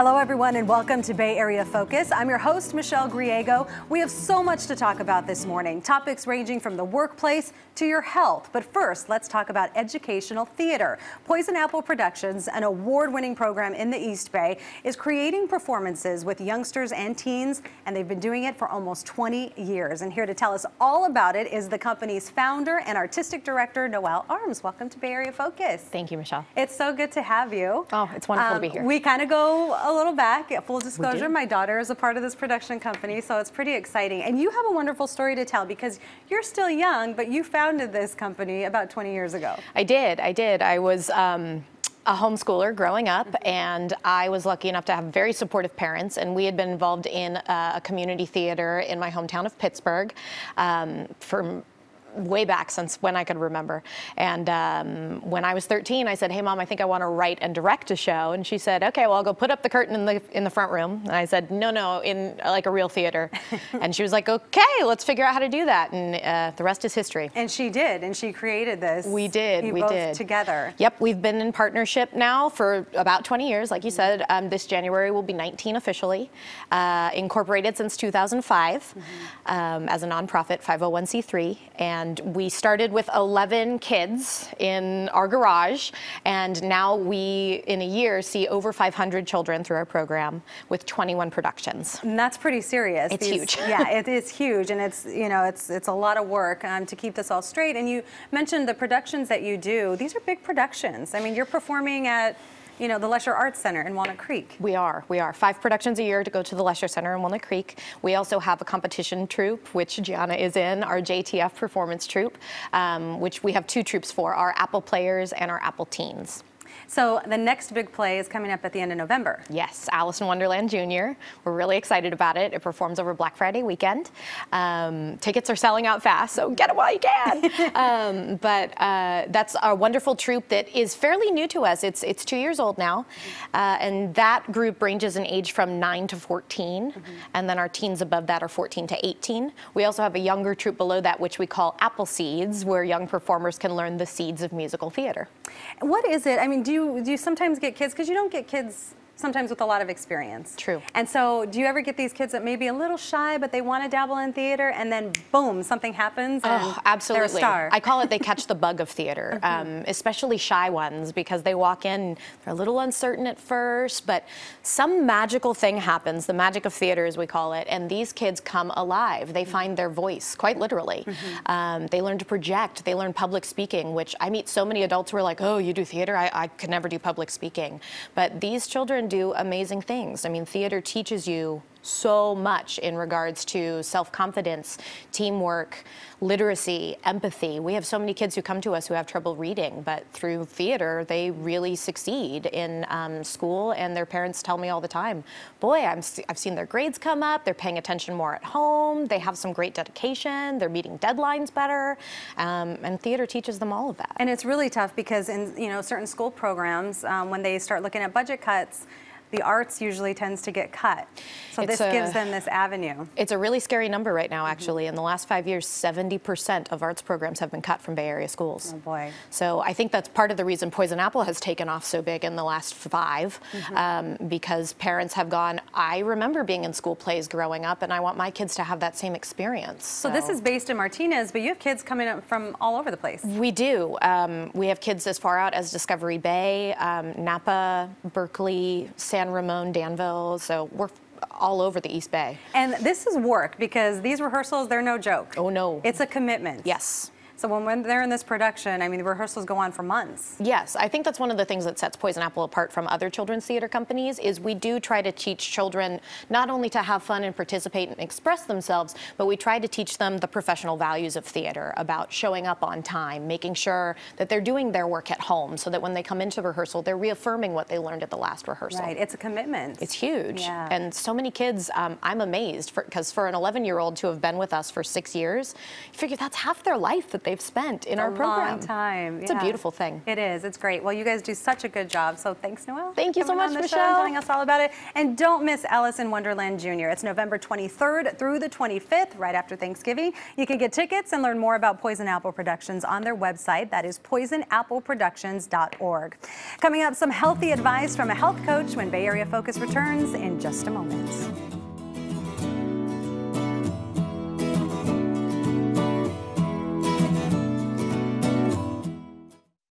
Hello everyone and welcome to Bay Area Focus. I'm your host, Michelle Griego. We have so much to talk about this morning, topics ranging from the workplace to your health. But first, let's talk about educational theater. Poison Apple Productions, an award-winning program in the East Bay, is creating performances with youngsters and teens, and they've been doing it for almost 20 years. And here to tell us all about it is the company's founder and artistic director, Noelle Arms. Welcome to Bay Area Focus. Thank you, Michelle. It's so good to have you. Oh, it's wonderful to be here. We kind of go a little back. Full disclosure, my daughter is a part of this production company, so it's pretty exciting. And you have a wonderful story to tell because you're still young, but you founded this company about 20 years ago. I did. I was a homeschooler growing up, and I was lucky enough to have very supportive parents, and we had been involved in a community theater in my hometown of Pittsburgh for way back since when I could remember. And when I was 13, I said, "Hey, Mom, I think I want to write and direct a show." And she said, "Okay, well, I'll go put up the curtain in the front room." And I said, "No, in like a real theater." And she was like, "Okay, let's figure out how to do that." And the rest is history. And she did, and she created this. We did. We did together. Yep, we've been in partnership now for about 20 years, like you said. This January will be 19 officially. Incorporated since 2005 as a nonprofit 501c3. And we started with 11 kids in our garage, and now we, in a year, see over 500 children through our program with 21 productions. And that's pretty serious. It's huge. Yeah, it is huge, and it's, you know, it's a lot of work to keep this all straight. And you mentioned the productions that you do. These are big productions. I mean, you're performing at, you know, the Lesher Arts Center in Walnut Creek. We are. 5 productions a year to go to the Lesher Center in Walnut Creek. We also have a competition troupe, which Gianna is in, our JTF performance troupe, which we have 2 troupes for, our Apple Players and our Apple Teens. So the next big play is coming up at the end of November. Yes, Wonderland Jr. We're really excited about it. It performs over Black Friday weekend. Tickets are selling out fast, so get it while you can. But that's a wonderful troupe that is fairly new to us. It's 2 years old now, and that group ranges in age from 9 to 14, and then our teens above that are 14 to 18. We also have a younger troupe below that, which we call Apple Seeds, where young performers can learn the seeds of musical theater. What is it? I mean, do you sometimes get kids, because you don't get kids sometimes with a lot of experience. True. And so do you ever get these kids that may be a little shy, but they want to dabble in theater, and then boom, something happens and absolutely. they're a star? I call it they catch the bug of theater, especially shy ones, because they walk in, they're a little uncertain at first, but some magical thing happens, the magic of theater as we call it, and these kids come alive. They find their voice, quite literally. They learn to project, they learn public speaking, which I meet so many adults who are like, "Oh, you do theater? I could never do public speaking." But these children do amazing things. I mean, theater teaches you so much in regards to self-confidence, teamwork, literacy, empathy. We have so many kids who come to us who have trouble reading, but through theater, they really succeed in school, and their parents tell me all the time, "Boy, I've seen their grades come up, they're paying attention more at home, they have some great dedication, they're meeting deadlines better," and theater teaches them all of that. And it's really tough because in, you know, certain school programs, when they start looking at budget cuts, the arts usually tends to get cut. So this gives them this avenue. It's a really scary number right now, actually. In the last 5 years, 70% of arts programs have been cut from Bay Area schools. Oh boy. So I think that's part of the reason Poison Apple has taken off so big in the last 5, because parents have gone, "I remember being in school plays growing up, and I want my kids to have that same experience." So this is based in Martinez, but you have kids coming up from all over the place. We do. We have kids as far out as Discovery Bay, Napa, Berkeley, San Ramon, Danville, so we're all over the East Bay. And this is work, because these rehearsals, they're no joke. Oh, no. It's a commitment. Yes. So when they're in this production, I mean, the rehearsals go on for months. Yes, I think that's one of the things that sets Poison Apple apart from other children's theater companies is we do try to teach children not only to have fun and participate and express themselves, but we try to teach them the professional values of theater, about showing up on time, making sure that they're doing their work at home so that when they come into rehearsal, they're reaffirming what they learned at the last rehearsal. Right, it's a commitment. It's huge. Yeah. And so many kids, I'm amazed, because for an 11-year-old to have been with us for 6 years, you figure that's half their life that they've spent in our program. A long time. It's a beautiful thing. It is. It's great. Well, you guys do such a good job. So thanks, Noelle. Thank you so much, Michelle. Telling us all about it. And don't miss Alice in Wonderland Jr. It's November 23rd through the 25th, right after Thanksgiving. You can get tickets and learn more about Poison Apple Productions on their website. That is poisonappleproductions.org. Coming up, some healthy advice from a health coach when Bay Area Focus returns in just a moment.